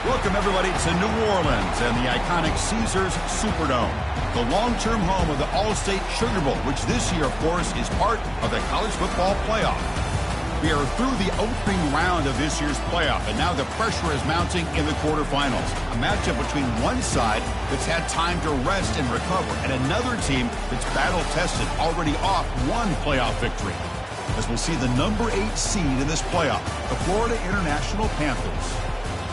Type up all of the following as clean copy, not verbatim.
Welcome, everybody, to New Orleans and the iconic Caesars Superdome, the long-term home of the All-State Sugar Bowl, which this year, of course, is part of the college football playoff. We are through the opening round of this year's playoff, and now the pressure is mounting in the quarterfinals. A matchup between one side that's had time to rest and recover, and another team that's battle-tested, already off one playoff victory. As we'll see the number 8 seed in this playoff, the Florida International Panthers,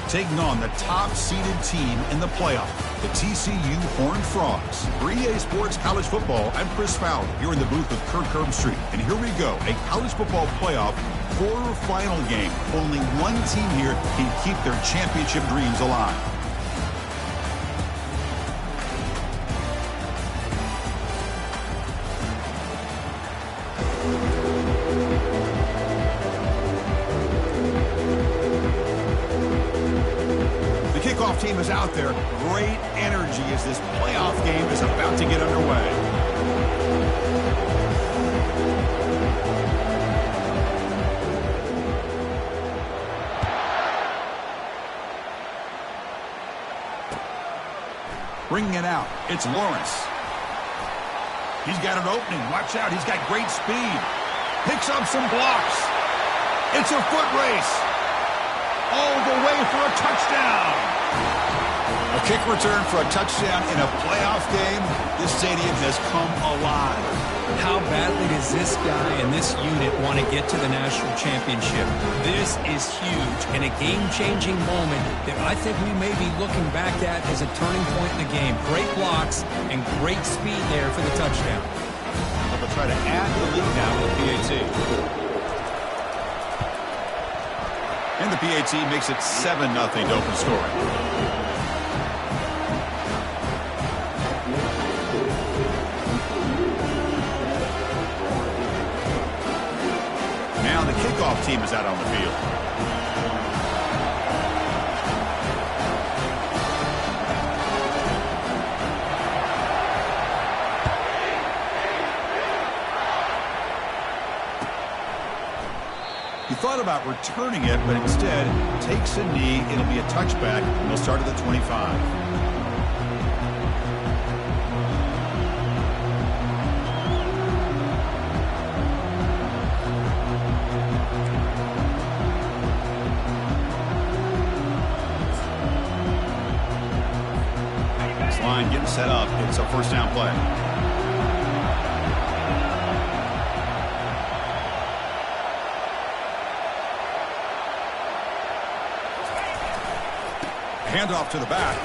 taking on the top-seeded team in the playoff, the TCU Horned Frogs. For EA Sports College Football, I'm Chris Fowler, here in the booth with Kirk Herbstreit. And here we go, a college football playoff quarterfinal game. Only one team here can keep their championship dreams alive. Team is out there. Great energy as this playoff game is about to get underway. Bringing it out, it's Lawrence. He's got an opening. Watch out, he's got great speed. Picks up some blocks. It's a foot race. All the way for a touchdown. A kick return for a touchdown in a playoff game. This stadium has come alive. How badly does this guy and this unit want to get to the national championship? This is huge and a game-changing moment that I think we may be looking back at as a turning point in the game. Great blocks and great speed there for the touchdown. They'll try to add the lead now with PAT. And the PAT makes it 7-0 to open scoring. Now the kickoff team is out on the field. He thought about returning it, but instead takes a knee. It'll be a touchback, and they'll start at the 25. Getting set up. It's a first down play. Handoff to the back.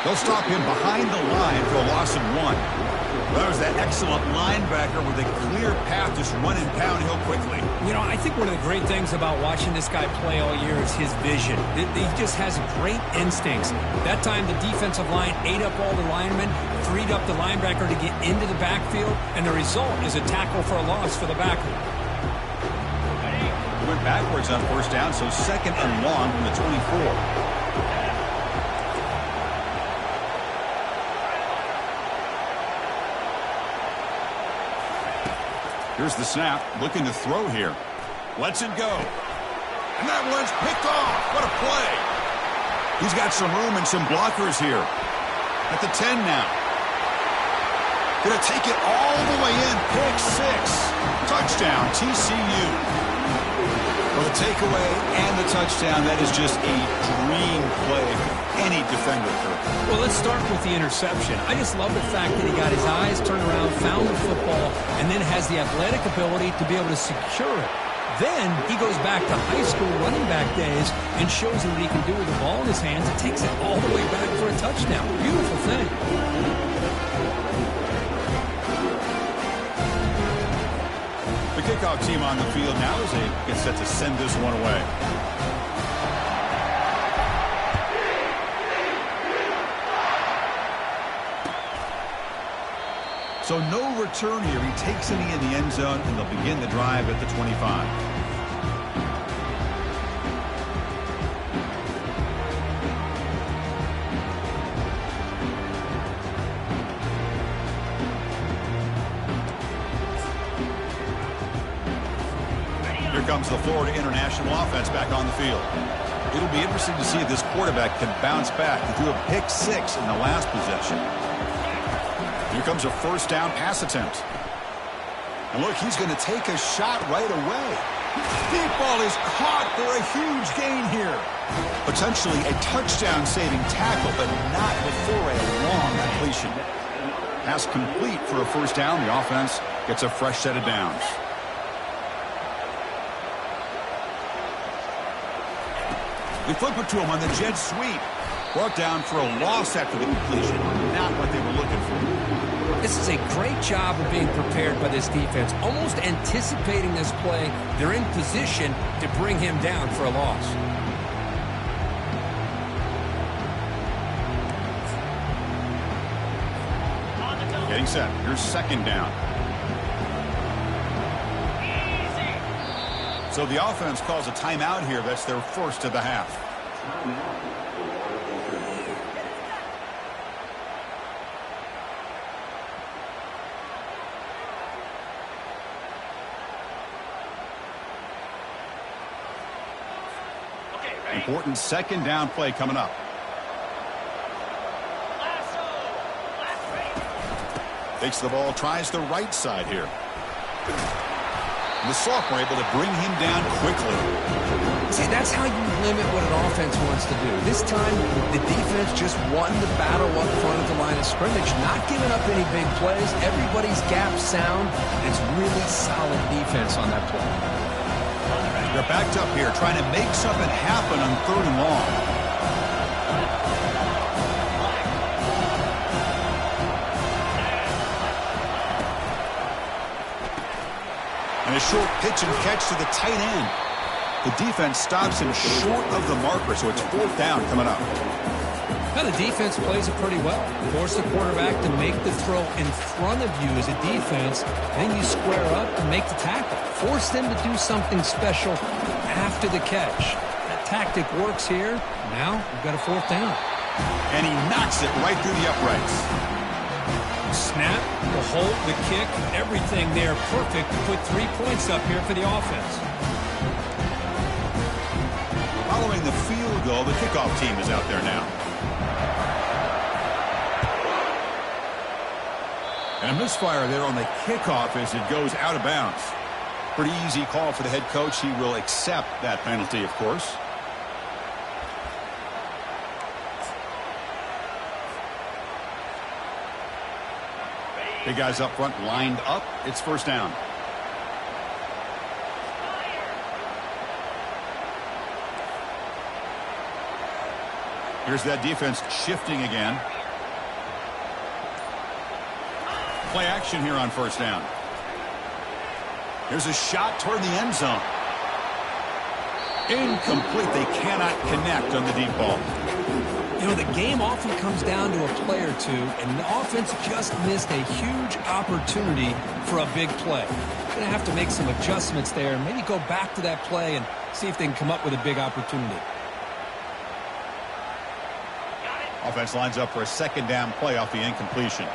They'll stop him behind the line for a loss of 1. That was that excellent linebacker with a clear path, just running downhill quickly. You know, I think one of the great things about watching this guy play all year is his vision. He just has great instincts. That time, the defensive line ate up all the linemen, freed up the linebacker to get into the backfield, and the result is a tackle for a loss for the backer. He went backwards on first down, so second and long from the 24. Here's the snap, looking to throw here. Lets it go. And that one's picked off. What a play. He's got some room and some blockers here. At the 10 now. Gonna take it all the way in. Pick 6. Touchdown, TCU. For the takeaway and the touchdown, that is just a dream play for any defender. Well, let's start with the interception. I just love the fact that he got his eyes turned around, found the football, and then has the athletic ability to be able to secure it. Then he goes back to high school running back days and shows him what he can do with the ball in his hands and takes it all the way back for a touchdown. Beautiful thing. The kickoff team on the field now as they get set to send this one away. So no return here. He takes it in the end zone, and they'll begin the drive at the 25. Here comes the Florida International offense back on the field. It'll be interesting to see if this quarterback can bounce back. He threw a pick 6 in the last possession. Here comes a first down pass attempt. And look, he's going to take a shot right away. Deep ball is caught for a huge gain here. Potentially a touchdown-saving tackle, but not before a long completion. Pass complete for a first down. The offense gets a fresh set of downs. They flip it to him on the jet sweep. Brought down for a loss after the completion. Not what they were looking for. This is a great job of being prepared by this defense. Almost anticipating this play. They're in position to bring him down for a loss. Getting set. Here's second down. So the offense calls a timeout here. That's their first of the half. Important second down play coming up. Takes the ball, tries the right side here. The sophomore able to bring him down quickly. See, that's how you limit what an offense wants to do. This time, the defense just won the battle up front of the line of scrimmage, not giving up any big plays. Everybody's gap sound. It's really solid defense on that play. They're backed up here, trying to make something happen on 3rd and long. And a short pitch and catch to the tight end. The defense stops him short of the marker, so it's 4th down coming up. Now the defense plays it pretty well. Force the quarterback to make the throw in front of you as a defense. Then you square up and make the tackle. Force them to do something special after the catch. That tactic works here. Now we've got a 4th down. And he knocks it right through the uprights. Snap, the hold, the kick, everything there perfect to put 3 points up here for the offense. Following the field goal, the kickoff team is out there now. And a misfire there on the kickoff as it goes out of bounds. Pretty easy call for the head coach. He will accept that penalty, of course. Big guys up front lined up. It's 1st down. Here's that defense shifting again. Play action here on 1st down. Here's a shot toward the end zone. Incomplete. They cannot connect on the deep ball. You know, the game often comes down to a play or two, and the offense just missed a huge opportunity for a big play. Going to have to make some adjustments there and maybe go back to that play and see if they can come up with a big opportunity. Offense lines up for a 2nd down play off the incompletion.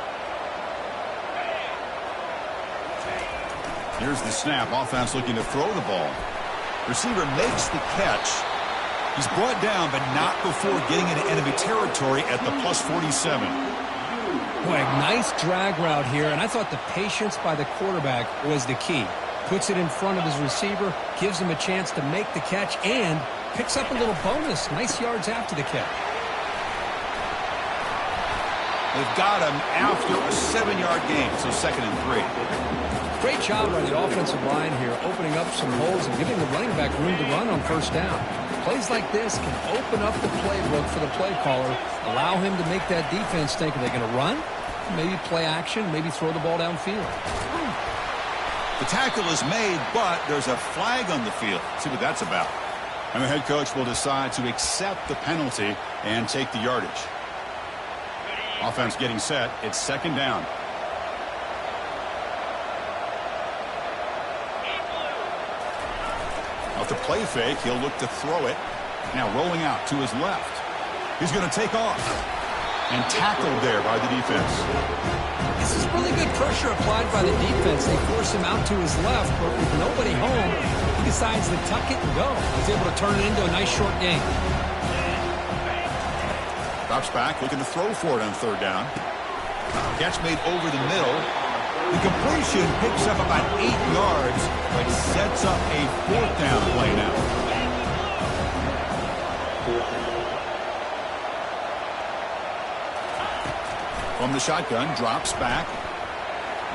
Here's the snap. Offense looking to throw the ball. Receiver makes the catch. He's brought down, but not before getting into enemy territory at the +47. Boy, nice drag route here, and I thought the patience by the quarterback was the key. Puts it in front of his receiver, gives him a chance to make the catch, and picks up a little bonus. Nice yards after the catch. They've got him after a 7-yard gain, so 2nd and 3. Great job by the offensive line here, opening up some holes and giving the running back room to run on 1st down. Plays like this can open up the playbook for the play caller, allow him to make that defense think, are they going to run? Maybe play action, maybe throw the ball downfield. The tackle is made, but there's a flag on the field. See what that's about. And the head coach will decide to accept the penalty and take the yardage. Offense getting set. It's 2nd down. the play fake. He'll look to throw it. Now rolling out to his left. He's going to take off. And tackled there by the defense. This is really good pressure applied by the defense. They force him out to his left, but with nobody home, he decides to tuck it and go. He's able to turn it into a nice short game. Drops back, looking to throw for it on third down. Catch made over the middle. The completion picks up about 8 yards, but sets up a fourth down play now. From the shotgun, drops back,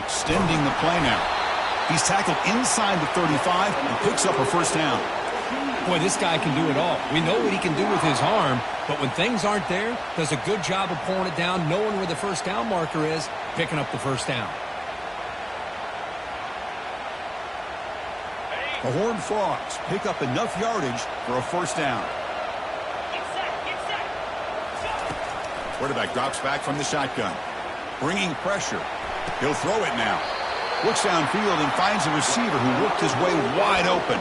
extending the play now. He's tackled inside the 35 and picks up a first down. Boy, this guy can do it all. We know what he can do with his arm, but when things aren't there, does a good job of pulling it down, knowing where the first down marker is, picking up the first down. The Horned Frogs pick up enough yardage for a first down. Quarterback drops back from the shotgun. Bringing pressure. He'll throw it now. Looks downfield and finds a receiver who worked his way wide open.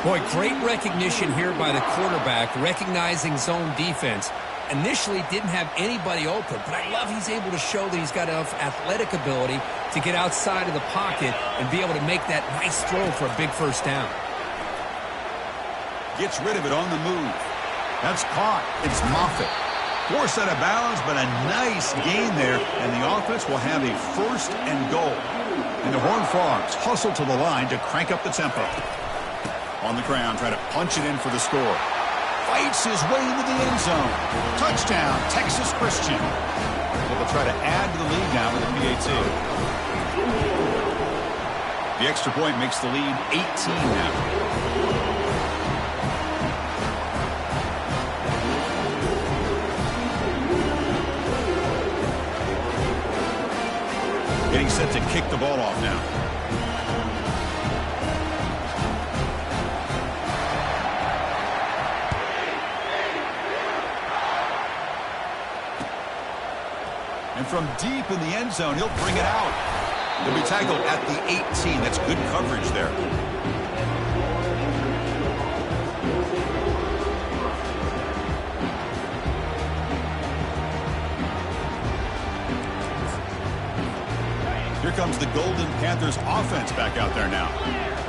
Boy, great recognition here by the quarterback, recognizing zone defense. Initially didn't have anybody open, but I love he's able to show that he's got enough athletic ability to get outside of the pocket and be able to make that nice throw for a big first down. Gets rid of it on the move. That's caught. It's Moffitt. Forced out of bounds, but a nice gain there, and the offense will have a first and goal. And the Horned Frogs hustle to the line to crank up the tempo. On the ground, trying to punch it in for the score. Fights his way into the end zone. Touchdown, Texas Christian. They'll try to add to the lead now with a PAT. The extra point makes the lead 18 now. Getting set to kick the ball off now. And from deep in the end zone, he'll bring it out. He'll be tackled at the 18. That's good coverage there. Here comes the Golden Panthers offense back out there now.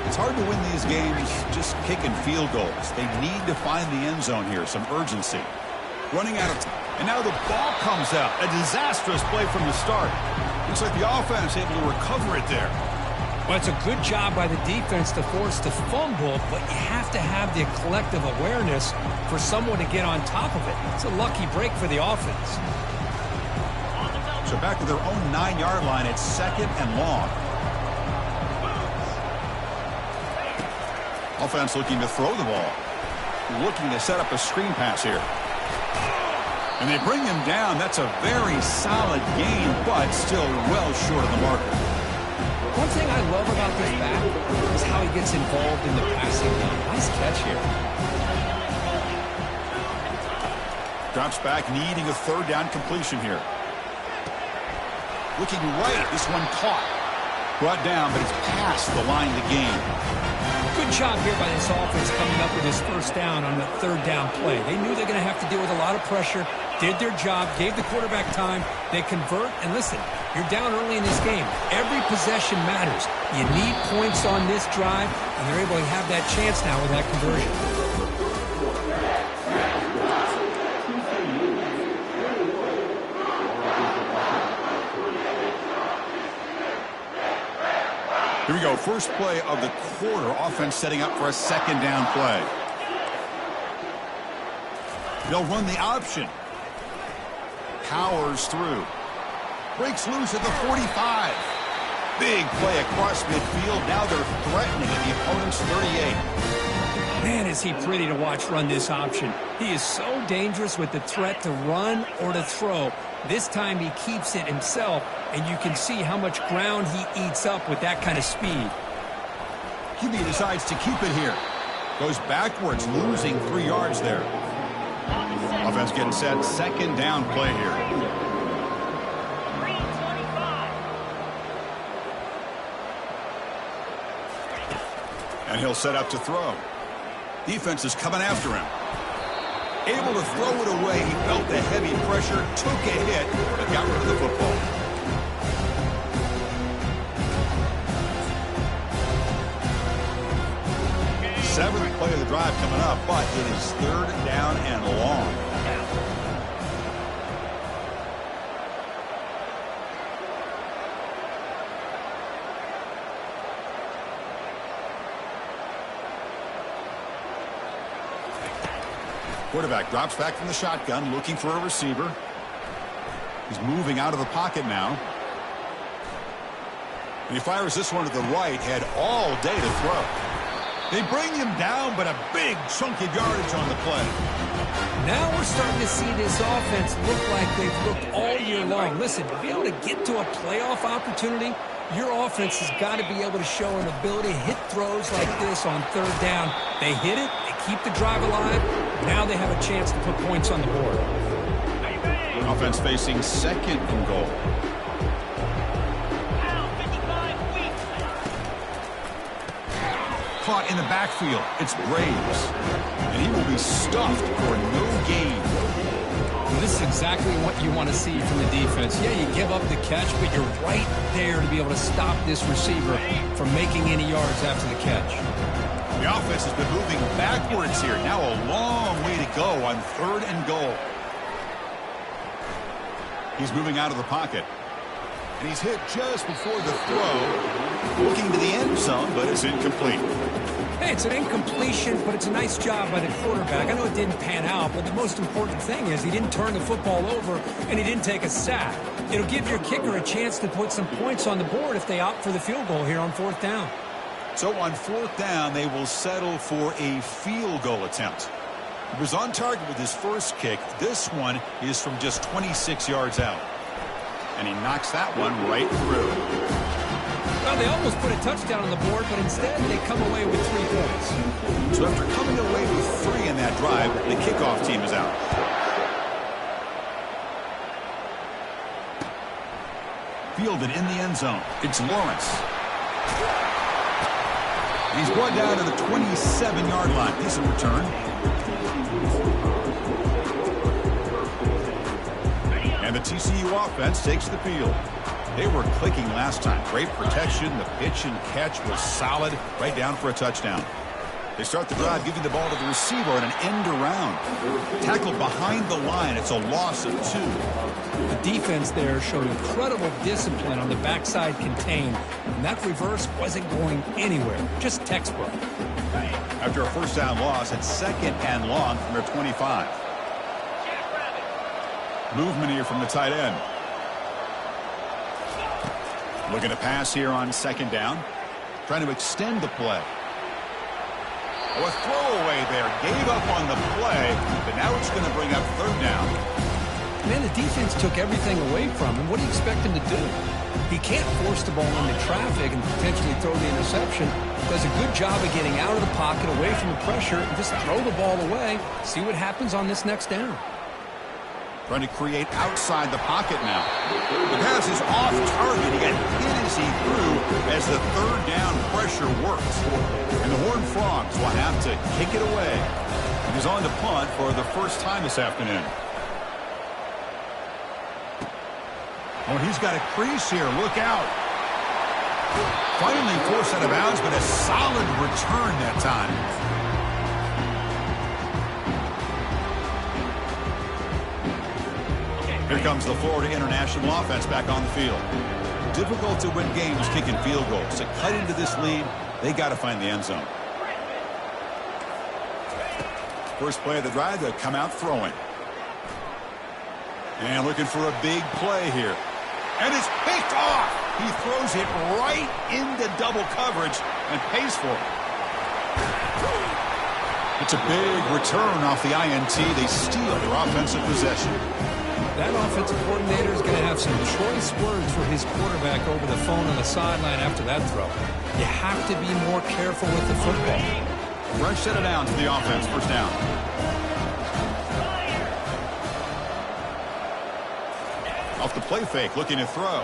It's hard to win these games just kicking field goals. They need to find the end zone here, some urgency. Running out of time. And now the ball comes out. A disastrous play from the start. Looks like the offense able to recover it there. Well, it's a good job by the defense to force the fumble, but you have to have the collective awareness for someone to get on top of it. It's a lucky break for the offense. So back to their own 9-yard line. It's second and long. Offense looking to throw the ball. Looking to set up a screen pass here. And they bring him down. That's a very solid gain, but still well short of the marker. One thing I love about this back is how he gets involved in the passing game. Nice catch here. Drops back, needing a third down completion here. Looking right. This one caught. Brought down, but it's past the line of the game. Good job here by this offense coming up with his first down on the third down play. They knew they're going to have to deal with a lot of pressure, did their job, gave the quarterback time. They convert, and listen, you're down early in this game. Every possession matters. You need points on this drive, and they're able to have that chance now with that conversion. Here we go. First play of the quarter. Offense setting up for a second down play. They'll run the option. Powers through. Breaks loose at the 45. Big play across midfield. Now they're threatening at the opponent's 38. Man, is he pretty to watch run this option. He is so dangerous with the threat to run or to throw. This time he keeps it himself, and you can see how much ground he eats up with that kind of speed. QB decides to keep it here. Goes backwards, losing 3 yards there. Offense getting set. Second down play here. And he'll set up to throw. Defense is coming after him. Able to throw it away. He felt the heavy pressure, took a hit, but got rid of the football. Seventh play of the drive coming up, but it is 3rd down and long. Quarterback drops back from the shotgun, looking for a receiver. He's moving out of the pocket now. And he fires this one to the right, had all day to throw. They bring him down, but a big chunk of yardage on the play. Now we're starting to see this offense look like they've looked all year long. Listen, to be able to get to a playoff opportunity, your offense has got to be able to show an ability to hit throws like this on 3rd down. They hit it, they keep the drive alive. Now they have a chance to put points on the board. Offense facing 2nd and goal. Caught in the backfield. It's Graves. And he will be stuffed for no gain. Well, this is exactly what you want to see from the defense. Yeah, you give up the catch, but you're right there to be able to stop this receiver from making any yards after the catch. The offense has been moving backwards here. Now a long way to go on 3rd and goal. He's moving out of the pocket. And he's hit just before the throw. Looking to the end zone, but it's incomplete. Hey, it's an incompletion, but it's a nice job by the quarterback. I know it didn't pan out, but the most important thing is he didn't turn the football over and he didn't take a sack. It'll give your kicker a chance to put some points on the board if they opt for the field goal here on 4th down. So on 4th down, they will settle for a field goal attempt. He was on target with his first kick. This one is from just 26 yards out. And he knocks that one right through. Well, they almost put a touchdown on the board, but instead they come away with 3 points. So after coming away with 3 in that drive, the kickoff team is out. Fielded in the end zone. It's Lawrence. He's brought down to the 27-yard line. Decent return. And the TCU offense takes the field. They were clicking last time. Great protection. The pitch and catch was solid. Right down for a touchdown. They start the drive giving the ball to the receiver on an end around. Tackled behind the line. It's a loss of 2. The defense there showed incredible discipline on the backside contain. And that reverse wasn't going anywhere. Just textbook. After a 1st down loss, it's 2nd and long from their 25. Movement here from the tight end. Looking to pass here on 2nd down. Trying to extend the play. Oh, a throwaway there. Gave up on the play, but now it's going to bring up 3rd down. Man, the defense took everything away from him. What do you expect him to do? He can't force the ball into traffic and potentially throw the interception. Does a good job of getting out of the pocket, away from the pressure, and just throw the ball away. See what happens on this next down. Trying to create outside the pocket now. The pass is off target. He got hit as he threw as the 3rd down pressure works. And the Horned Frogs will have to kick it away. He's on to punt for the first time this afternoon. Oh, he's got a crease here. Look out. Finally forced out of bounds, but a solid return that time. Here comes the Florida International offense back on the field. Difficult to win games kicking field goals. To cut into this lead, they got to find the end zone. First play of the drive, they'll come out throwing. And looking for a big play here. And it's picked off. He throws it right into double coverage and pays for it. It's a big return off the INT. They steal their offensive possession. That offensive coordinator is going to have some choice words for his quarterback over the phone on the sideline after that throw. You have to be more careful with the football. Fresh set it down to the offense. 1st down. Off the play fake, looking to throw.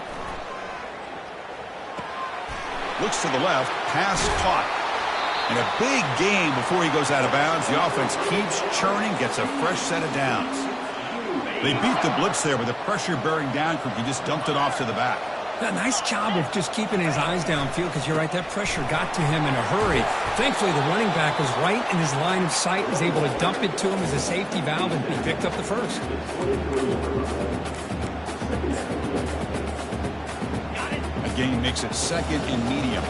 Looks to the left, pass caught. And a big game before he goes out of bounds. The offense keeps churning, gets a fresh set of downs. They beat the blitz there with the pressure bearing down. He just dumped it off to the back. A nice job of just keeping his eyes downfield, because you're right, that pressure got to him in a hurry. Thankfully, the running back was right in his line of sight, was able to dump it to him as a safety valve, and he picked up the first. A gain makes it second and medium.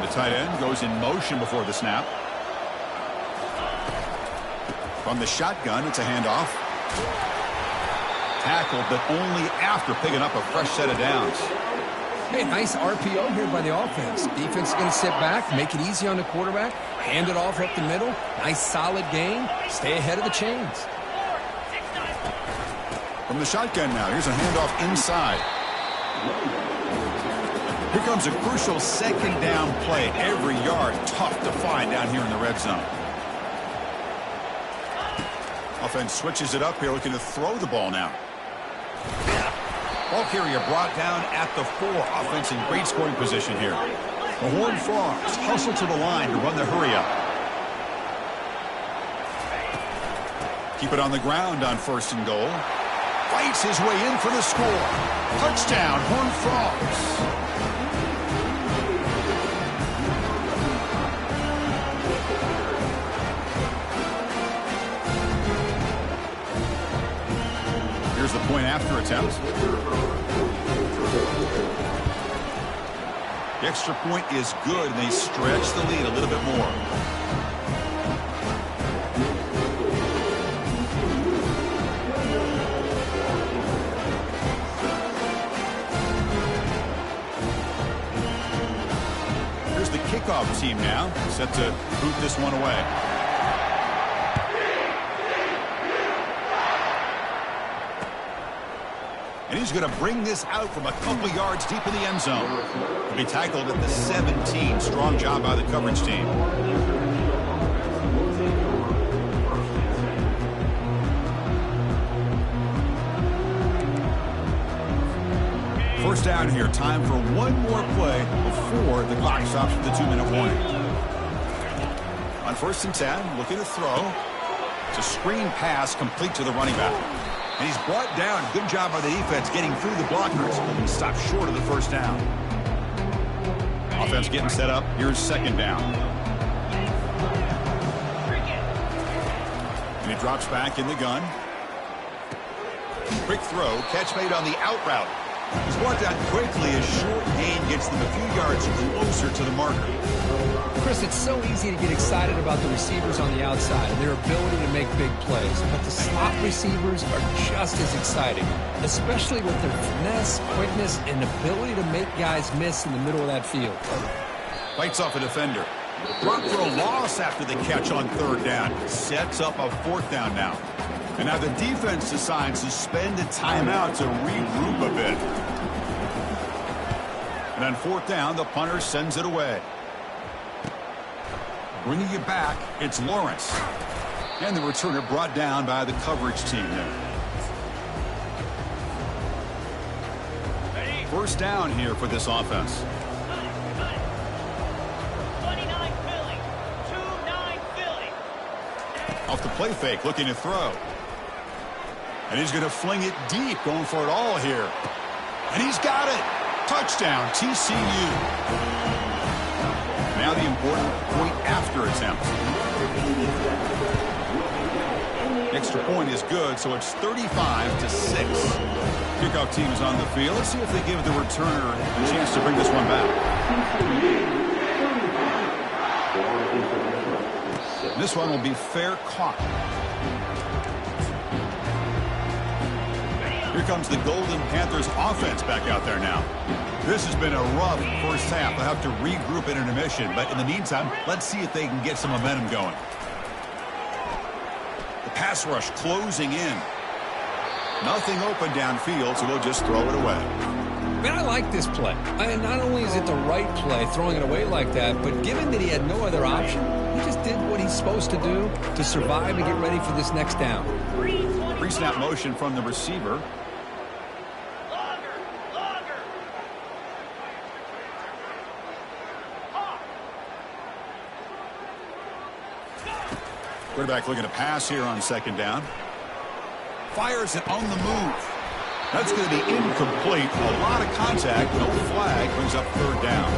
The tight end goes in motion before the snap. From the shotgun, it's a handoff. Tackled, but only after picking up a fresh set of downs. Hey, nice RPO here by the offense. Defense is going to sit back, make it easy on the quarterback, hand it off up the middle. Nice solid gain. Stay ahead of the chains. From the shotgun now, here's a handoff inside. Here comes a crucial second down play. Every yard tough to find down here in the red zone. Offense switches it up here, looking to throw the ball now. Ball carrier brought down at the 4. Offense in great scoring position here. The Horned Frogs hustle to the line to run the hurry up. Keep it on the ground on 1st and goal. Fights his way in for the score. Touchdown, Horned Frogs. Here's the point after attempt. The extra point is good, and they stretch the lead a little bit more. Here's the kickoff team now, set to boot this one away. And he's going to bring this out from a couple yards deep in the end zone. He'll be tackled at the 17. Strong job by the coverage team. First down here. Time for one more play before the clock stops with the 2-minute warning. On 1st and 10, looking to throw. It's a screen pass complete to the running back. And he's brought down. Good job by the defense getting through the blockers. And stopped short of the first down. Offense getting set up. Here's 2nd down. And he drops back in the gun. Quick throw. Catch made on the out route. He's brought down quickly. A short gain gets them a few yards closer to the marker. Chris, it's so easy to get excited about the receivers on the outside and their ability to make big plays, but the slot receivers are just as exciting, especially with their finesse, quickness, and ability to make guys miss in the middle of that field. Fights off a defender. Drop throw loss after the catch on 3rd down. Sets up a 4th down now. And now the defense decides to spend a timeout to regroup a bit. And on 4th down, the punter sends it away. Bringing it back, it's Lawrence. And the returner brought down by the coverage team there. First down here for this offense. 29 Philly. 2-9 Philly. Off the play fake, looking to throw. And he's going to fling it deep, going for it all here. And he's got it. Touchdown, TCU. Now the important point after attempt. The extra point is good, so it's 35-6. Kickoff team is on the field. Let's see if they give the returner a chance to bring this one back. This one will be fair caught. Here comes the Golden Panthers offense back out there now. This has been a rough first half. They'll have to regroup in intermission, but in the meantime, let's see if they can get some momentum going. The pass rush closing in. Nothing open downfield, so they'll just throw it away. Man, I like this play. Not only is it the right play, throwing it away like that, but given that he had no other option, he just did what he's supposed to do to survive and get ready for this next down. Pre-snap motion from the receiver. Quarterback looking to pass here on second down. Fires it on the move. That's going to be incomplete. A lot of contact. No flag. Brings up third down.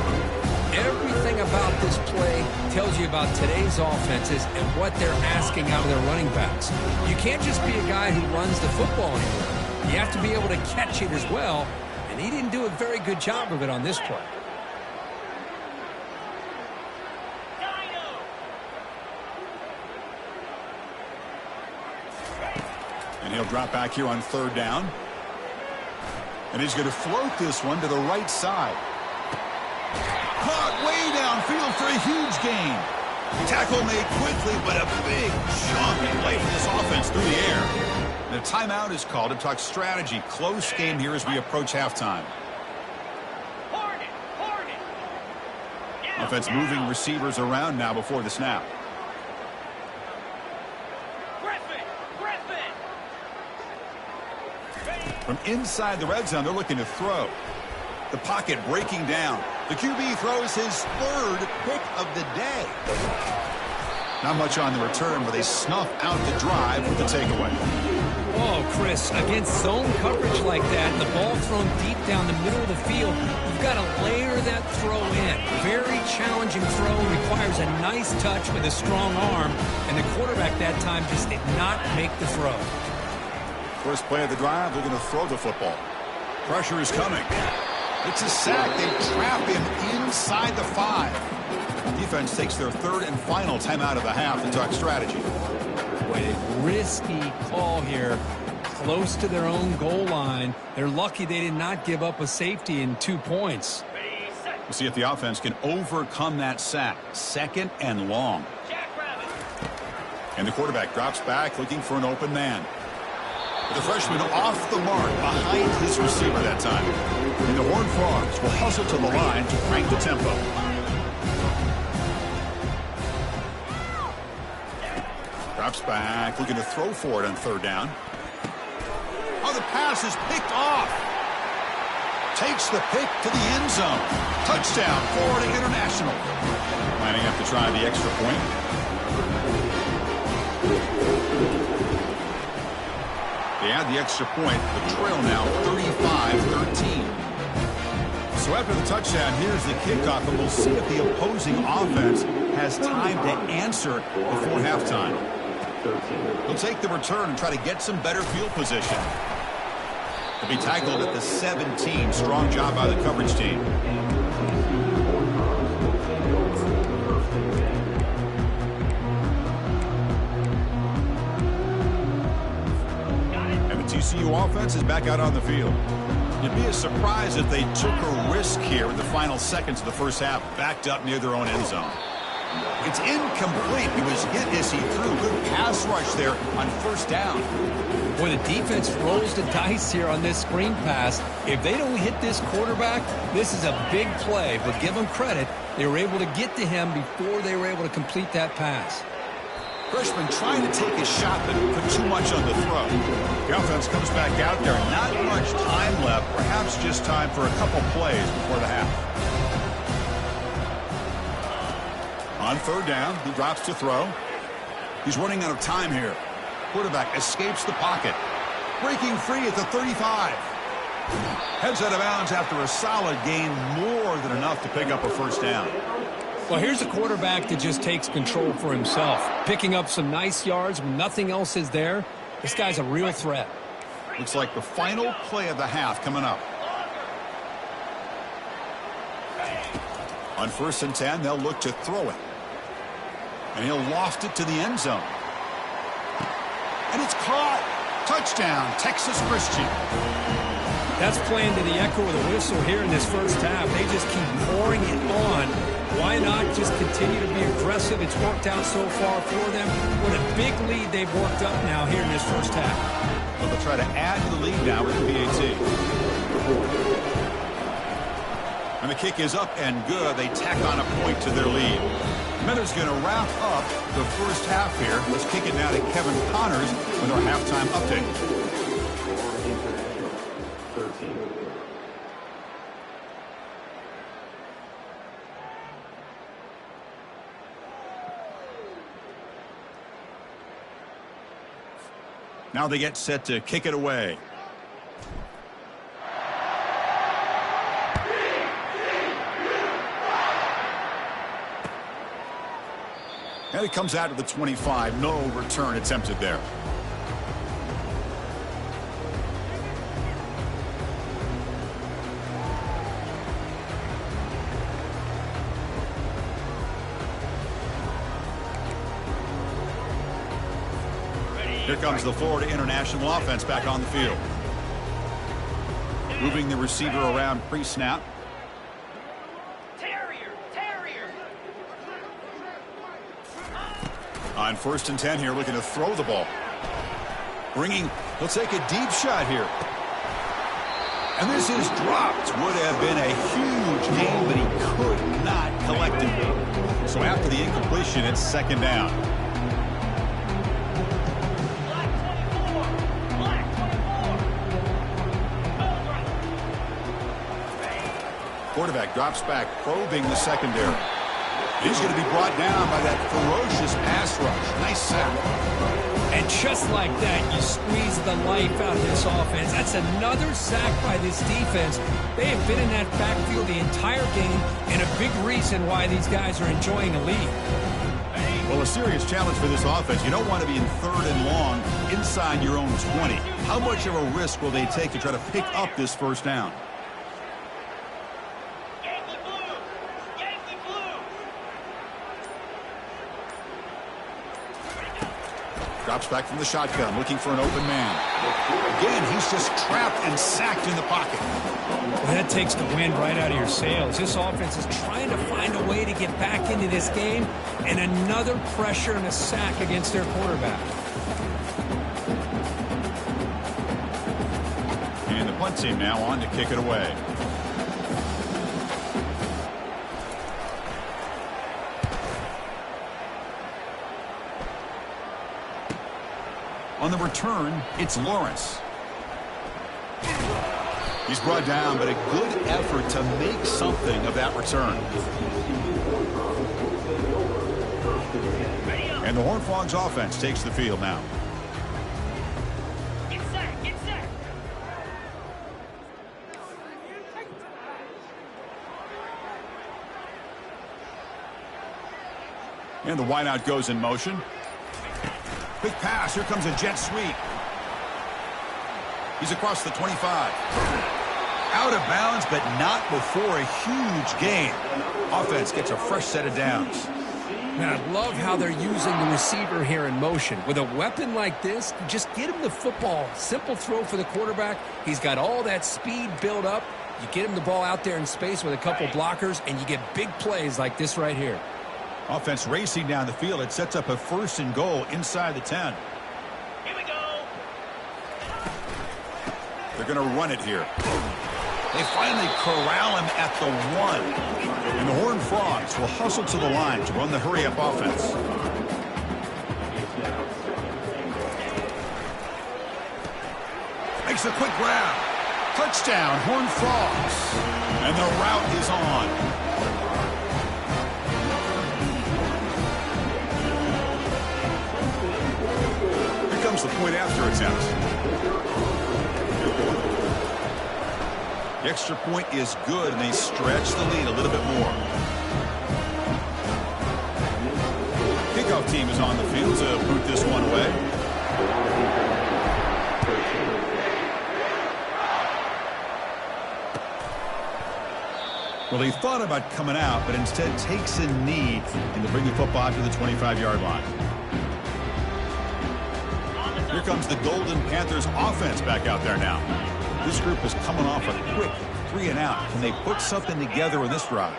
Everything about this play tells you about today's offenses and what they're asking out of their running backs. You can't just be a guy who runs the football anymore. You have to be able to catch it as well, and he didn't do a very good job of it on this play. And he'll drop back here on third down. And he's going to float this one to the right side. Caught way downfield for a huge gain. Tackle made quickly, but a big chunk play for this offense through the air. And a timeout is called to talk strategy. Close game here as we approach halftime. Offense moving receivers around now before the snap. From inside the red zone, they're looking to throw. The pocket breaking down. The QB throws his third pick of the day. Not much on the return, but they snuff out the drive with the takeaway. Oh, Chris, against zone coverage like that, and the ball thrown deep down the middle of the field, you've got to layer that throw in. Very challenging throw, requires a nice touch with a strong arm, and the quarterback that time just did not make the throw. First play of the drive, they're going to throw the football. Pressure is coming. It's a sack. They trap him inside the 5. Defense takes their third and final timeout of the half to talk strategy. Boy, a risky call here. Close to their own goal line. They're lucky they did not give up a safety in 2 points. We'll see if the offense can overcome that sack. Second and long. And the quarterback drops back looking for an open man. The freshman off the mark behind his receiver that time. And the Horned Frogs will hustle to the line to crank the tempo. Drops back, looking to throw for it on third down. Oh, the pass is picked off. Takes the pick to the end zone. Touchdown, Florida International. Lining up to try the extra point. They add the extra point. The trail now 35-13. So after the touchdown, here's the kickoff, and we'll see if the opposing offense has time to answer before halftime. They'll take the return and try to get some better field position. They'll be tackled at the 17. Strong job by the coverage team. TCU offense is back out on the field. It'd be a surprise if they took a risk here in the final seconds of the first half, backed up near their own end zone. It's incomplete. He was hit as he threw. Good pass rush there on first down. Boy, the defense rolls the dice here on this screen pass. If they don't hit this quarterback, this is a big play. But give them credit. They were able to get to him before they were able to complete that pass. Freshman trying to take a shot, but put too much on the throw. The offense comes back out there. Not much time left. Perhaps just time for a couple plays before the half. On third down, he drops to throw. He's running out of time here. Quarterback escapes the pocket. Breaking free at the 35. Heads out of bounds after a solid gain, more than enough to pick up a first down. Well, here's a quarterback that just takes control for himself. Picking up some nice yards when nothing else is there. This guy's a real threat. Looks like the final play of the half coming up. On 1st and 10, they'll look to throw it. And he'll loft it to the end zone. And it's caught. Touchdown, Texas Christian. That's playing to the echo of the whistle here in this first half. They just keep pouring it on. Why not just continue to be aggressive? It's worked out so far for them. What a big lead they've worked up now here in this first half. Well, they'll try to add to the lead now with the PAT. And the kick is up and good. They tack on a point to their lead. Miller's going to wrap up the first half here. Let's kick it now to Kevin Connors with our halftime update. Now they get set to kick it away. And it comes out to the 25. No return attempted there. Here comes the Florida International offense back on the field. Moving the receiver around pre-snap. On 1st and 10 here, looking to throw the ball. He'll take a deep shot here. And this is dropped. Would have been a huge gain, but he could not collect it. So after the incompletion, it's 2nd down. Quarterback drops back, probing the secondary. He's going to be brought down by that ferocious pass rush. Nice sack. And just like that, you squeeze the life out of this offense. That's another sack by this defense. They have been in that backfield the entire game, and a big reason why these guys are enjoying a lead. Well, a serious challenge for this offense. You don't want to be in 3rd and long inside your own 20. How much of a risk will they take to try to pick up this 1st down? Drops back from the shotgun, looking for an open man. Again, he's just trapped and sacked in the pocket. Well, that takes the wind right out of your sails. This offense is trying to find a way to get back into this game, and another pressure and a sack against their quarterback. And the punt team now on to kick it away. On the return, it's Lawrence. He's brought down, but a good effort to make something of that return. And the Horned Frogs offense takes the field now. Get set, get set. And the wideout goes in motion. Quick pass. Here comes a jet sweep. He's across the 25. Out of bounds, but not before a huge gain. Offense gets a fresh set of downs. And I love how they're using the receiver here in motion. With a weapon like this, just get him the football. Simple throw for the quarterback. He's got all that speed built up. You get him the ball out there in space with a couple blockers, and you get big plays like this right here. Offense racing down the field. It sets up a 1st and goal inside the 10. Here we go. They're going to run it here. They finally corral him at the 1. And the Horned Frogs will hustle to the line to run the hurry-up offense. Makes a quick grab. Touchdown, Horned Frogs. And the route is on. Comes the point after attempt. The extra point is good, and they stretch the lead a little bit more. Kickoff team is on the field to boot this one away. Well, he thought about coming out, but instead takes a knee and to bring the football to the 25-yard line. Here comes the Golden Panthers offense back out there now. This group is coming off a quick 3-and-out. Can they put something together in this drive?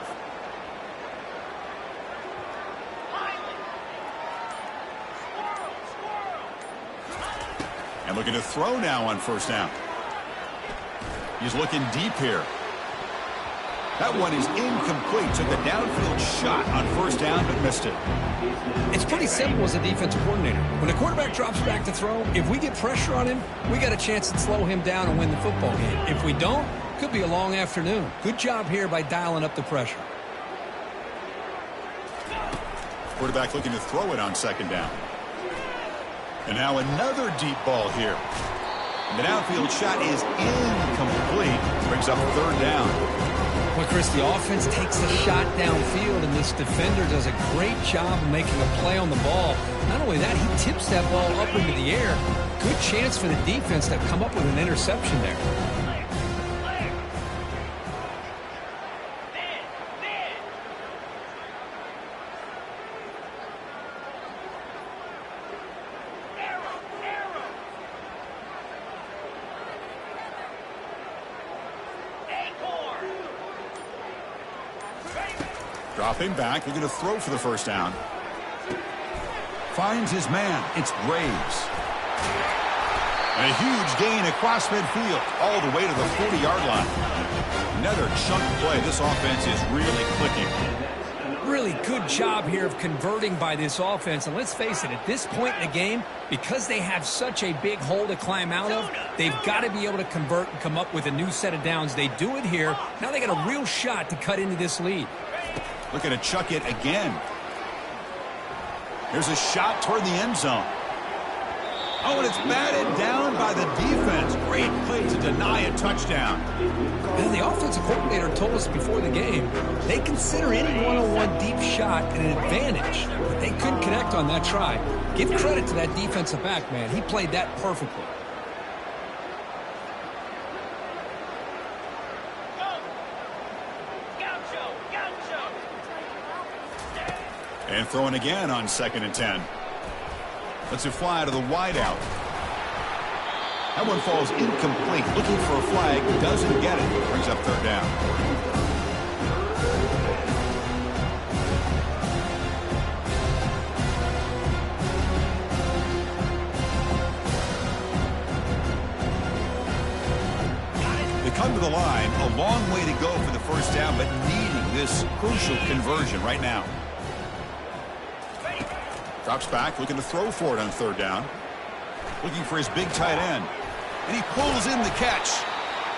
And looking to throw now on 1st down. He's looking deep here. That one is incomplete. Took a downfield shot on 1st down, but missed it. It's pretty simple as a defensive coordinator. When a quarterback drops back to throw, if we get pressure on him, we got a chance to slow him down and win the football game. If we don't, could be a long afternoon. Good job here by dialing up the pressure. Quarterback looking to throw it on 2nd down. And now another deep ball here. The downfield shot is incomplete. Brings up third down. Well, Chris, the offense takes the shot downfield, and this defender does a great job of making a play on the ball. Not only that, he tips that ball up into the air. Good chance for the defense to come up with an interception there. Dropping back, looking to throw for the first down. Finds his man. It's Graves. And a huge gain across midfield, all the way to the 40-yard line. Another chunk play. This offense is really clicking. Really good job here of converting by this offense. And let's face it, at this point in the game, because they have such a big hole to climb out of, they've got to be able to convert and come up with a new set of downs. They do it here. Now they got a real shot to cut into this lead. Looking to chuck it again. Here's a shot toward the end zone. Oh, and it's batted down by the defense. Great play to deny a touchdown. And the offensive coordinator told us before the game, they consider any one-on-one deep shot an advantage. But they couldn't connect on that try. Give credit to that defensive back, man. He played that perfectly. And throwing again on 2nd and 10. Lets it fly to the wideout. That one falls incomplete. Looking for a flag. Doesn't get it. Brings up third down. They come to the line. A long way to go for the first down, but needing this crucial conversion right now. Drops back, looking to throw for it on third down. Looking for his big tight end. And he pulls in the catch.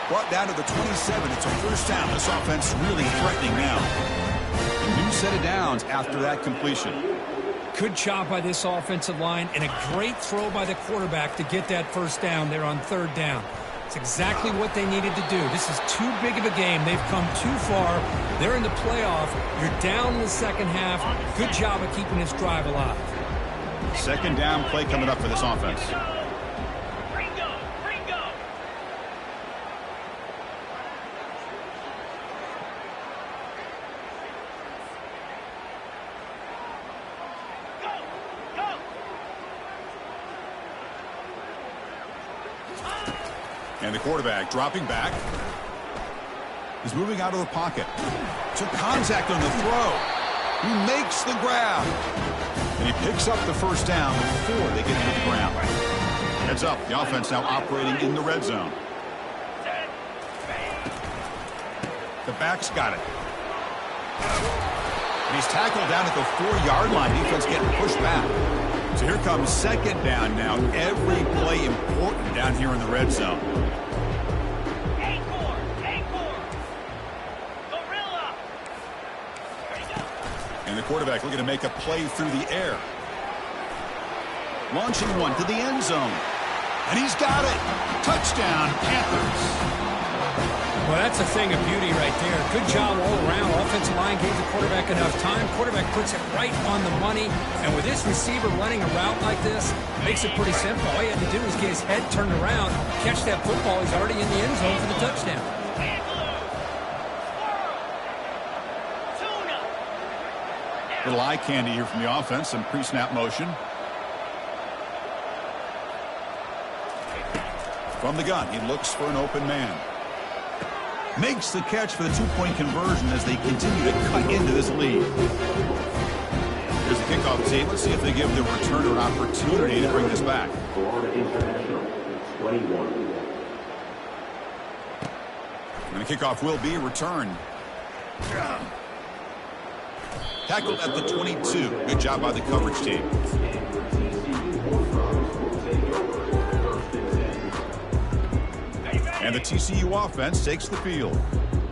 Brought down to the 27. It's a first down. This offense really threatening now. A new set of downs after that completion. Good job by this offensive line and a great throw by the quarterback to get that first down there on third down. It's exactly what they needed to do. This is too big of a game. They've come too far. They're in the playoff. You're down in the second half. Good job of keeping this drive alive. Second down play coming up for this offense. And the quarterback dropping back. He's moving out of the pocket. Took contact on the throw. He makes the grab. And he picks up the first down before they get into the ground. Heads up. The offense now operating in the red zone. The back's got it. And he's tackled down at the 4-yard line. Defense getting pushed back. So here comes second down now. Every play important down here in the red zone. And the quarterback looking to make a play through the air. Launching one to the end zone. And he's got it. Touchdown, Panthers. Well, that's a thing of beauty right there. Good job all around. Offensive line gave the quarterback enough time. Quarterback puts it right on the money. And with this receiver running a route like this, makes it pretty simple. All he had to do was get his head turned around, catch that football. He's already in the end zone for the touchdown. Little eye candy here from the offense. Some pre-snap motion. From the gun, he looks for an open man. Makes the catch for the two-point conversion as they continue to cut into this lead. Here's the kickoff team. Let's see if they give the returner an opportunity to bring this back. And the kickoff will be returned. Tackled at the 22. Good job by the coverage team. And the TCU offense takes the field.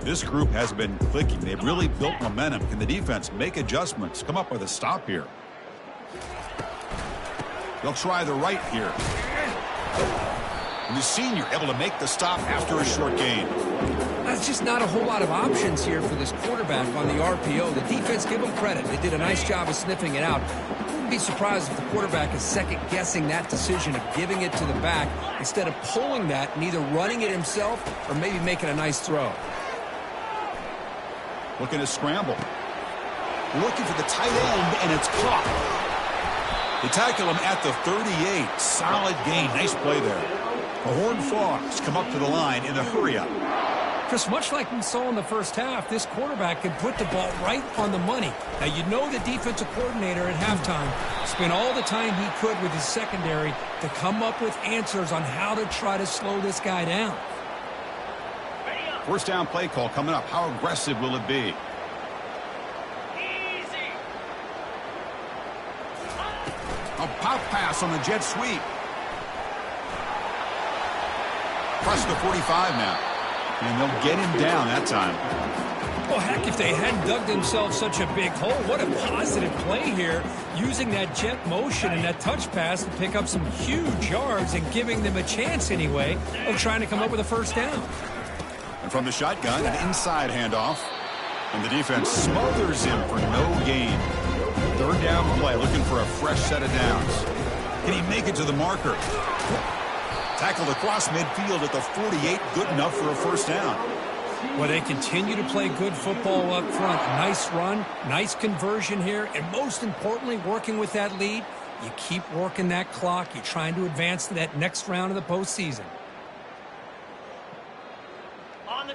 This group has been clicking. They've really built momentum. Can the defense make adjustments? Come up with a stop here. They'll try the right here. And the senior able to make the stop after a short gain. That's just not a whole lot of options here for this quarterback on the RPO. The defense, give them credit. They did a nice job of sniffing it out. Wouldn't be surprised if the quarterback is second-guessing that decision of giving it to the back instead of pulling that and either running it himself or maybe making a nice throw. Looking to scramble. Looking for the tight end, and it's caught. They tackle him at the 38. Solid gain. Nice play there. The Horned Frogs come up to the line in a hurry-up. Chris, much like we saw in the first half, this quarterback can put the ball right on the money. Now, you know the defensive coordinator at halftime spent all the time he could with his secondary to come up with answers on how to try to slow this guy down. First down play call coming up. How aggressive will it be? Easy. A pop pass on the jet sweep. Across the 45 now. And they'll get him down that time. Well, heck, if they hadn't dug themselves such a big hole, what a positive play here, using that jet motion and that touch pass to pick up some huge yards and giving them a chance anyway of trying to come up with a first down. And from the shotgun, an inside handoff. And the defense smothers him for no gain. Third down play, looking for a fresh set of downs. Can he make it to the marker? Tackled across midfield at the 48, good enough for a first down. Well, they continue to play good football up front. Nice run, nice conversion here, and most importantly, working with that lead, you keep working that clock. You're trying to advance to that next round of the postseason.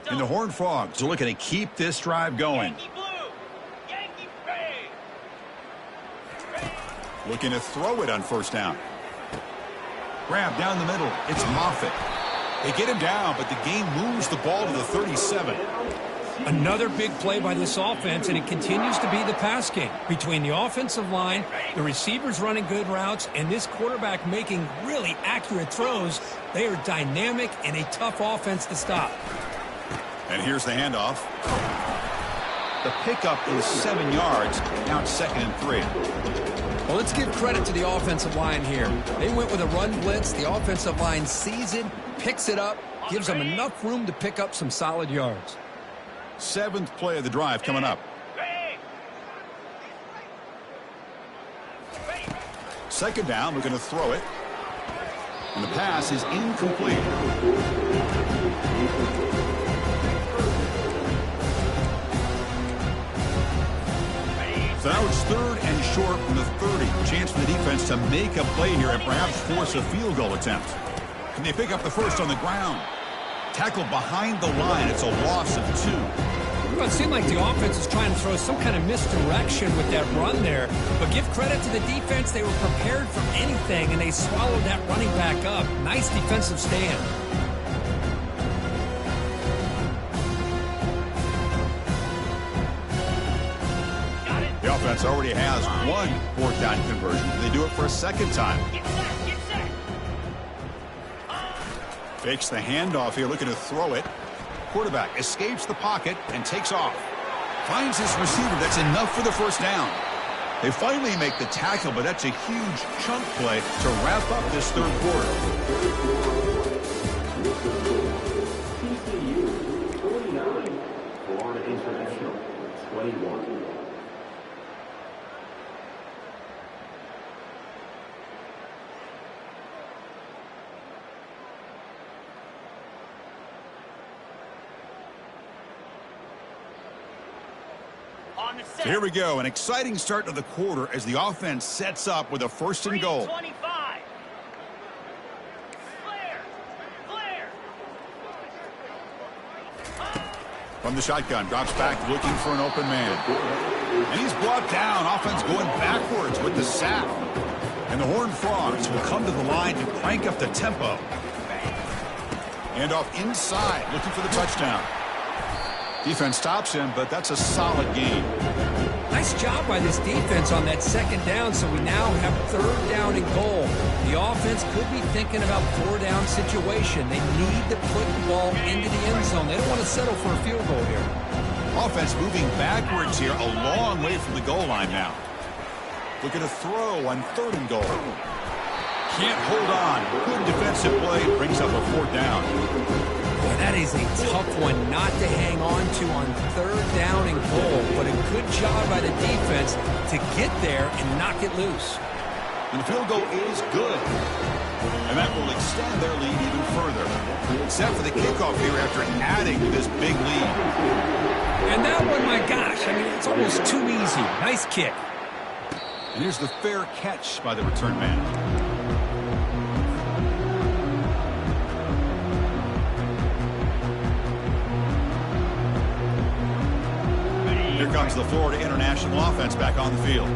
And the Horned Frogs are looking to keep this drive going. Yankee blue. Yankee red. Looking to throw it on first down. Grab down the middle. It's Moffitt. They get him down, but the game moves the ball to the 37. Another big play by this offense, and it continues to be the pass game. Between the offensive line, the receivers running good routes, and this quarterback making really accurate throws, they are dynamic and a tough offense to stop. And here's the handoff. The pickup is 7 yards. Now it's 2nd and 3. Well, let's give credit to the offensive line here. They went with a run blitz. The offensive line sees it, picks it up, gives them enough room to pick up some solid yards. 7th play of the drive coming up. Second down, we're going to throw it. And the pass is incomplete. So now it's 3rd and short from the 30. Chance for the defense to make a play here and perhaps force a field goal attempt. Can they pick up the first on the ground? Tackled behind the line. It's a loss of 2. Well, it seemed like the offense is trying to throw some kind of misdirection with that run there. But give credit to the defense. They were prepared for anything, and they swallowed that running back up. Nice defensive stand. The offense already has 1 4th down conversion. They do it for a 2nd time. Get set. Get set. Fakes the handoff here, looking to throw it. Quarterback escapes the pocket and takes off. Finds his receiver. That's enough for the first down. They finally make the tackle, but that's a huge chunk play to wrap up this 3rd quarter. TCU 49, Florida International 21. So here we go, an exciting start to the quarter as the offense sets up with a 1st and goal. 25. Flare. Flare. From the shotgun, drops back looking for an open man. And he's brought down. Offense going backwards with the sack. And the Horned Frogs will come to the line to crank up the tempo. And off inside, looking for the touchdown. Defense stops him, but that's a solid game. Nice job by this defense on that 2nd down, so we now have 3rd down and goal. The offense could be thinking about 4th down situation. They need to put the ball into the end zone. They don't want to settle for a field goal here. Offense moving backwards here, a long way from the goal line now. Looking to throw on 3rd and goal. Can't hold on. Good defensive play. Brings up a 4th down. Boy, that is a tough one not to hang on to on 3rd down and goal, but a good job by the defense to get there and knock it loose. And the field goal is good. And that will extend their lead even further. Set for the kickoff here after adding to this big lead. And that one, my gosh, I mean, it's almost too easy. Nice kick. And here's the fair catch by the return man. Here comes the Florida International offense back on the field.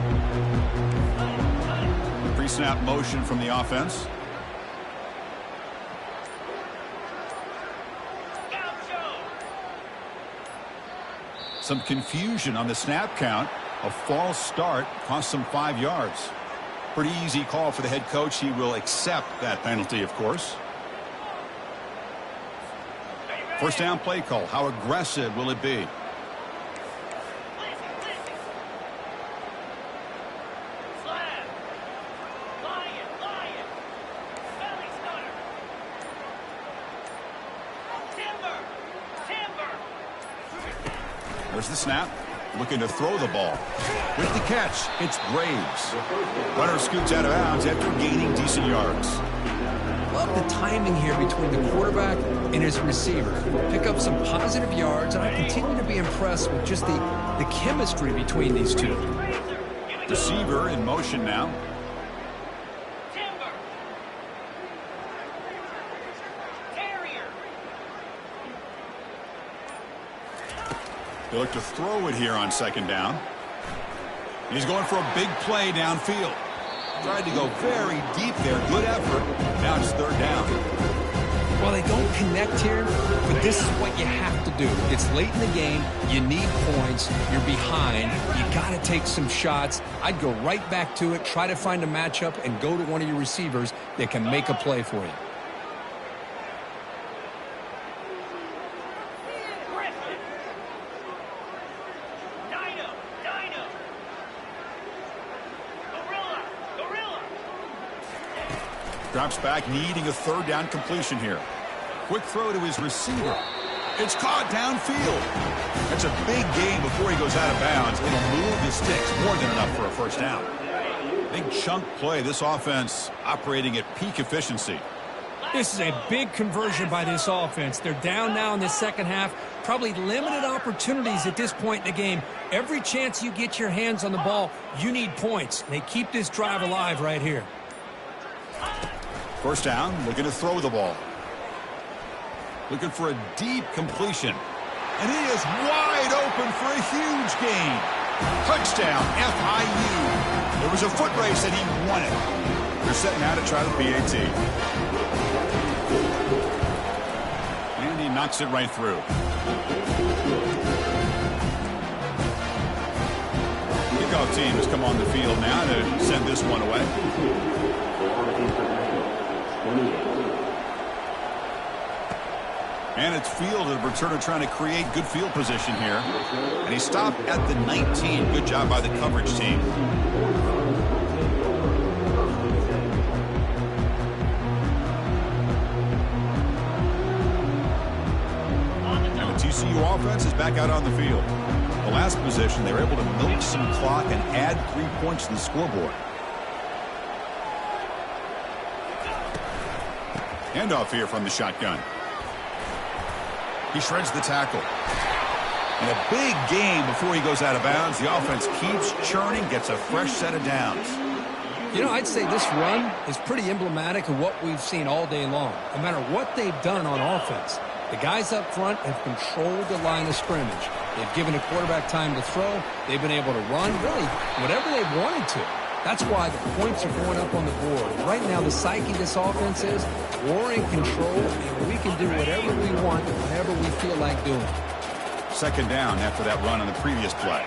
Pre-snap motion from the offense. Some confusion on the snap count. A false start cost them 5 yards. Pretty easy call for the head coach. He will accept that penalty, of course. First down play call. How aggressive will it be? There's the snap. Looking to throw the ball. With the catch, it's Graves. Runner scoots out of bounds after gaining decent yards. Love the timing here between the quarterback and his receiver. Pick up some positive yards, and I continue to be impressed with just the chemistry between these two. Receiver in motion now. They look to throw it here on 2nd down. He's going for a big play downfield. Tried to go very deep there. Good effort. Now it's 3rd down. Well, they don't connect here, but this is what you have to do. It's late in the game. You need points. You're behind. You got to take some shots. I'd go right back to it, try to find a matchup, and go to one of your receivers that can make a play for you. Drops back, needing a 3rd down completion here. Quick throw to his receiver. It's caught downfield. That's a big gain before he goes out of bounds. It'll move the sticks, more than enough for a 1st down. Big chunk play. This offense operating at peak efficiency. This is a big conversion by this offense. They're down now in the 2nd half. Probably limited opportunities at this point in the game. Every chance you get your hands on the ball, you need points. They keep this drive alive right here. 1st down, looking to throw the ball. Looking for a deep completion. And he is wide open for a huge gain. Touchdown, FIU. There was a foot race and he won it. They're setting out to try the PAT. And he knocks it right through. Kickoff team has come on the field now to send this one away. And it's fielded. Returner trying to create good field position here. And he stopped at the 19. Good job by the coverage team. And the TCU offense is back out on the field. The last possession, they were able to milk some clock and add 3 points to the scoreboard. Handoff here from the shotgun. He shreds the tackle. And a big gain before he goes out of bounds. The offense keeps churning, gets a fresh set of downs. You know, I'd say this run is pretty emblematic of what we've seen all day long. No matter what they've done on offense, the guys up front have controlled the line of scrimmage. They've given the quarterback time to throw. They've been able to run, really, whatever they've wanted to. That's why the points are going up on the board. Right now, the psyche of this offense is we're in control, and we can do whatever we want, whenever we feel like doing. 2nd down after that run on the previous play.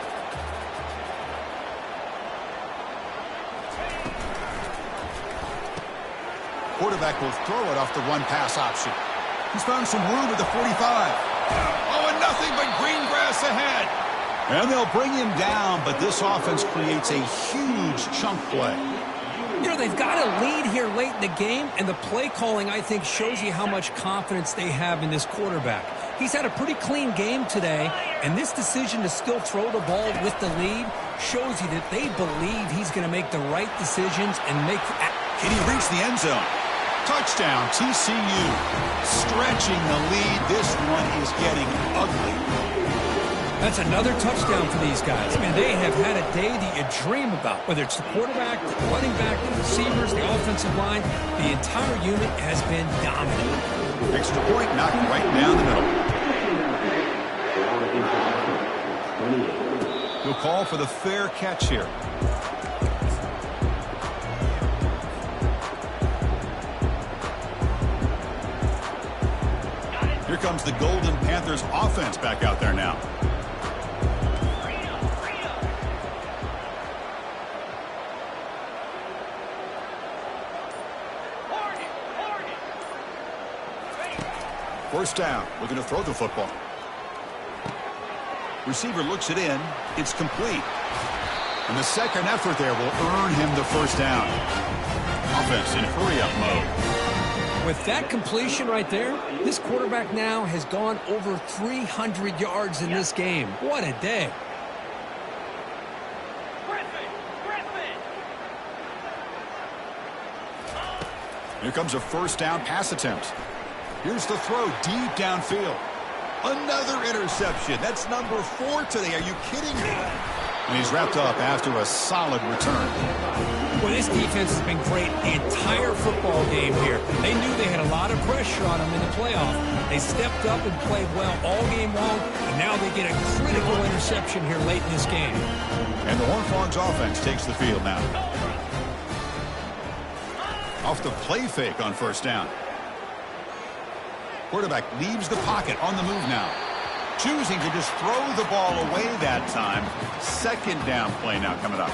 Quarterback will throw it off the run-pass option. He's found some room at the 45. Oh, and nothing but green grass ahead. And they'll bring him down, but this offense creates a huge chunk play. You know, they've got a lead here late in the game, and the play calling, I think, shows you how much confidence they have in this quarterback. He's had a pretty clean game today, and this decision to still throw the ball with the lead shows you that they believe he's going to make the right decisions and make... Can he reach the end zone? Touchdown, TCU. Stretching the lead. This one is getting ugly. That's another touchdown for these guys. Man, they have had a day that you dream about. Whether it's the quarterback, the running back, the receivers, the offensive line, the entire unit has been dominant. Extra point knocked right down the middle. He'll call for the fair catch here. Here comes the Golden Panthers offense back out there now. First down, looking to throw the football. Receiver looks it in. It's complete. And the second effort there will earn him the first down. Offense in hurry-up mode. With that completion right there, this quarterback now has gone over 300 yards in this game. What a day. Here comes a first down pass attempt. Here's the throw deep downfield. Another interception. That's number 4 today. Are you kidding me? And he's wrapped up after a solid return. Well, this defense has been great the entire football game here. They knew they had a lot of pressure on them in the playoff. They stepped up and played well all game long, and now they get a critical interception here late in this game. And the Horned Frogs offense takes the field now. Off the play fake on first down. Quarterback leaves the pocket on the move now. Choosing to just throw the ball away that time. Second down play now coming up.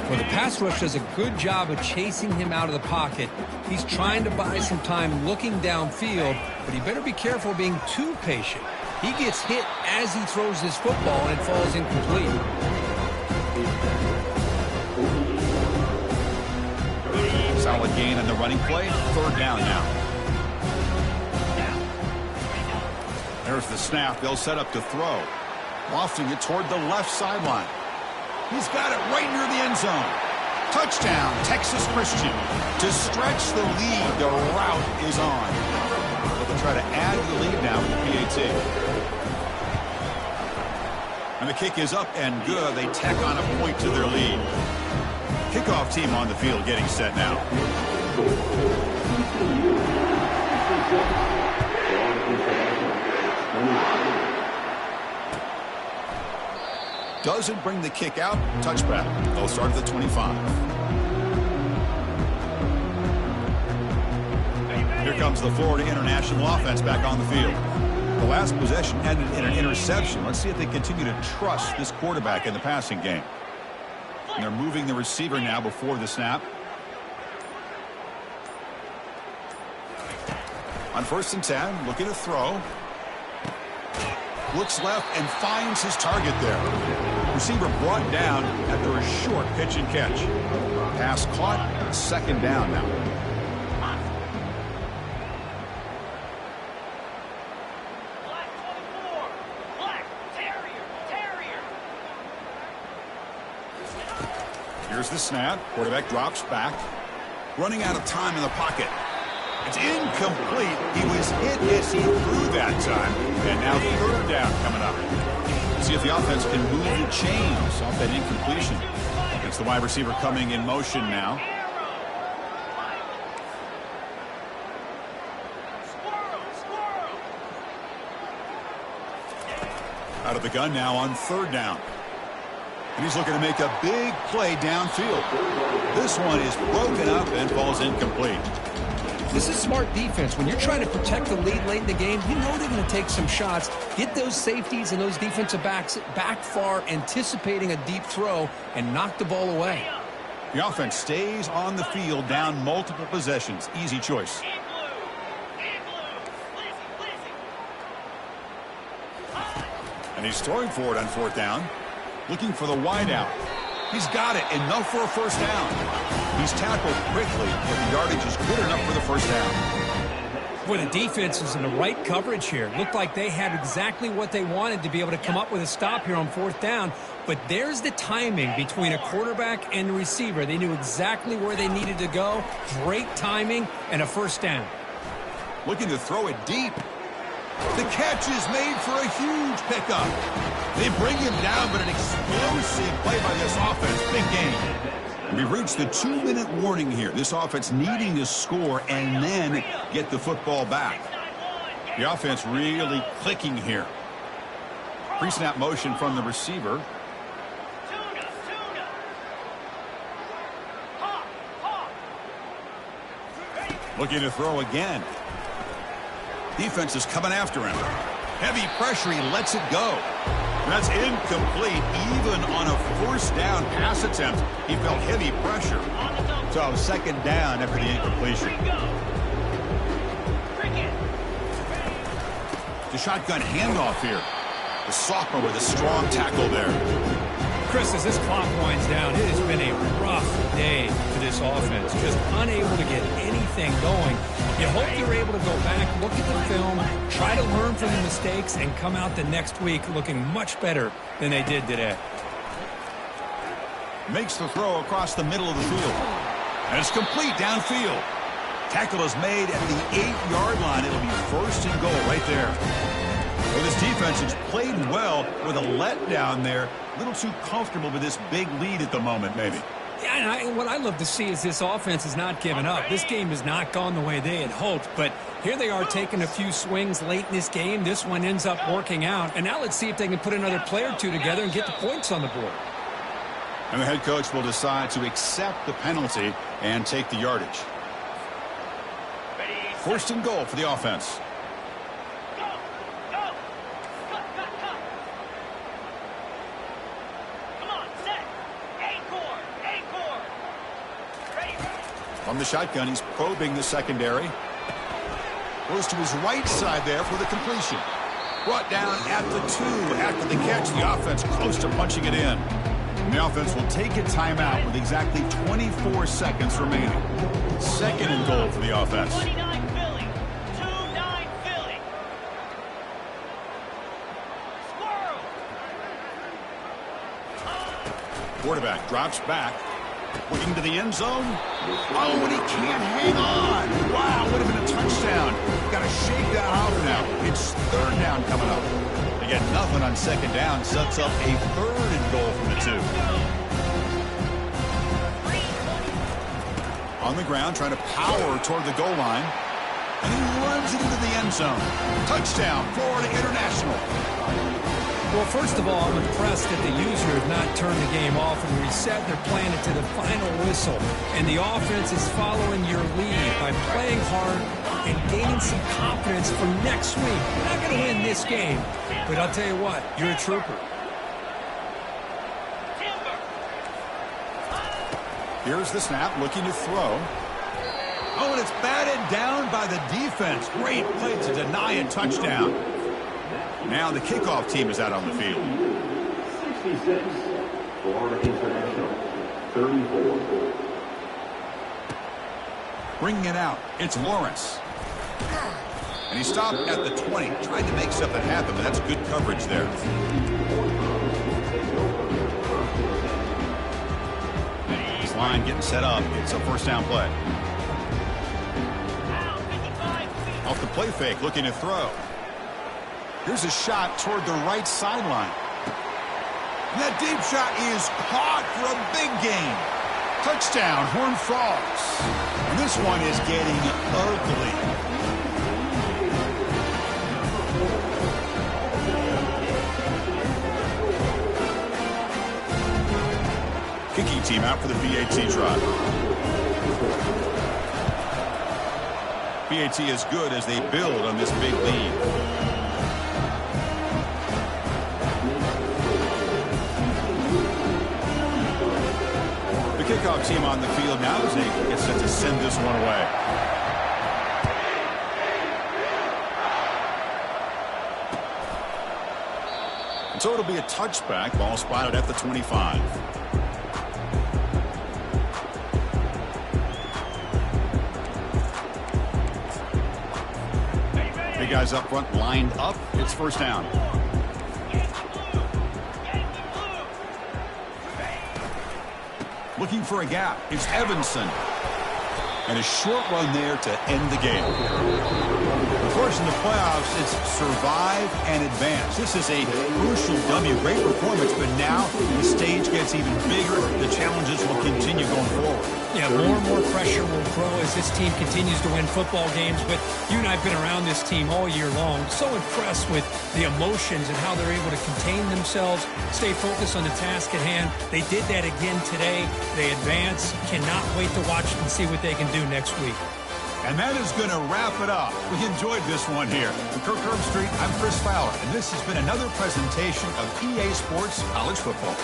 Well, the pass rush does a good job of chasing him out of the pocket. He's trying to buy some time looking downfield, but he better be careful being too patient. He gets hit as he throws this football, and it falls incomplete. Solid gain on the running play. Third down now. There's the snap. They'll set up to throw. Lofting it toward the left sideline. He's got it right near the end zone. Touchdown, Texas Christian. To stretch the lead, the route is on. They'll try to add to the lead now with the PAT. And the kick is up and good. They tack on a point to their lead. Kickoff team on the field getting set now. Doesn't bring the kick out. Touchback. They'll start at the 25. Here comes the Florida International offense back on the field. The last possession ended in an interception. Let's see if they continue to trust this quarterback in the passing game. And they're moving the receiver now before the snap. On 1st and 10, looking to throw. Looks left and finds his target there. Receiver brought down after a short pitch and catch. Pass caught. Second down now. Here's the snap. Quarterback drops back. Running out of time in the pocket. It's incomplete. He was hit as he threw that time. And now third down coming up. See if the offense can move the chains off that incompletion. It's the wide receiver coming in motion now. Out of the gun now on third down. And he's looking to make a big play downfield. This one is broken up and falls incomplete. This is smart defense. When you're trying to protect the lead late in the game, you know they're going to take some shots, get those safeties and those defensive backs back far, anticipating a deep throw, and knock the ball away. The offense stays on the field, down multiple possessions. Easy choice. And he's throwing for it on fourth down. Looking for the wide out. He's got it. Enough for a first down. He's tackled quickly, but the yardage is good enough for the first down. Well, the defense is in the right coverage here. Looked like they had exactly what they wanted to be able to come up with a stop here on fourth down. But there's the timing between a quarterback and the receiver. They knew exactly where they needed to go. Great timing and a first down. Looking to throw it deep. The catch is made for a huge pickup. They bring him down, but an explosive play by this offense. Big game. We've reached the 2-minute warning here. This offense needing to score and then get the football back. The offense really clicking here. Pre-snap motion from the receiver. Looking to throw again. Defense is coming after him. Heavy pressure, he lets it go. That's incomplete. Even on a first down pass attempt, he felt heavy pressure. So second down after the incompletion. The shotgun handoff here. The sophomore with a strong tackle there. Chris, as this clock winds down, it has been a rough day for this offense. Just unable to get anything going. You hope they're able to go back, look at the film, try to learn from the mistakes, and come out the next week looking much better than they did today. Makes the throw across the middle of the field. And it's complete downfield. Tackle is made at the 8-yard line. It'll be first and goal right there. Well, this defense has played well with a letdown there. A little too comfortable with this big lead at the moment, maybe. Yeah, and what I love to see is this offense has not given up. This game has not gone the way they had hoped, but here they are taking a few swings late in this game. This one ends up working out, and now let's see if they can put another play or two together and get the points on the board. And the head coach will decide to accept the penalty and take the yardage. First and goal for the offense. From the shotgun, he's probing the secondary. Goes to his right side there for the completion. Brought down at the 2 after the catch. The offense close to punching it in. And the offense will take a timeout with exactly 24 seconds remaining. Second and goal for the offense. 29 Philly. 2-9 Philly. Squirrel. Quarterback drops back. Looking to the end zone. Oh, and he can't hang on. Wow, would have been a touchdown. Got to shake that off now. It's third down coming up. They get nothing on second down. Sets up a third and goal from the 2. On the ground, trying to power toward the goal line. And he runs it into the end zone. Touchdown, Florida International. Well, first of all, I'm impressed that the user has not turned the game off and reset. They're playing it to the final whistle. And the offense is following your lead by playing hard and gaining some confidence for next week. You're not going to win this game, but I'll tell you what, you're a trooper. Here's the snap, looking to throw. Oh, and it's batted down by the defense. Great play to deny a touchdown. Now the kickoff team is out on the field. 66, Florida International, 34. Bringing it out, it's Lawrence. And he stopped at the 20, tried to make something happen, but that's good coverage there. This line getting set up. It's a first down play. Off the play fake, looking to throw. Here's a shot toward the right sideline. And that deep shot is caught for a big gain. Touchdown, Horned Frogs. And this one is getting ugly. Kicking team out for the BAT drive. BAT is good as they build on this big lead. The kickoff team on the field now as they get set to send this one away. And so it'll be a touchback. Ball spotted at the 25. Three guys up front lined up. It's first down. Looking for a gap. It's Evanson. And a short run there to end the game. Of course, in the playoffs, it's survive and advance. This is a crucial W. Great performance, but now the stage gets even bigger. The challenges will continue going forward. Yeah, more and more pressure will grow as this team continues to win football games. But you and I have been around this team all year long. So impressed with the emotions and how they're able to contain themselves, stay focused on the task at hand. They did that again today. They advance. Cannot wait to watch and see what they can do next week. And that is going to wrap it up. We enjoyed this one here. From Kirk Herbstreit, I'm Chris Fowler, and this has been another presentation of EA Sports College Football.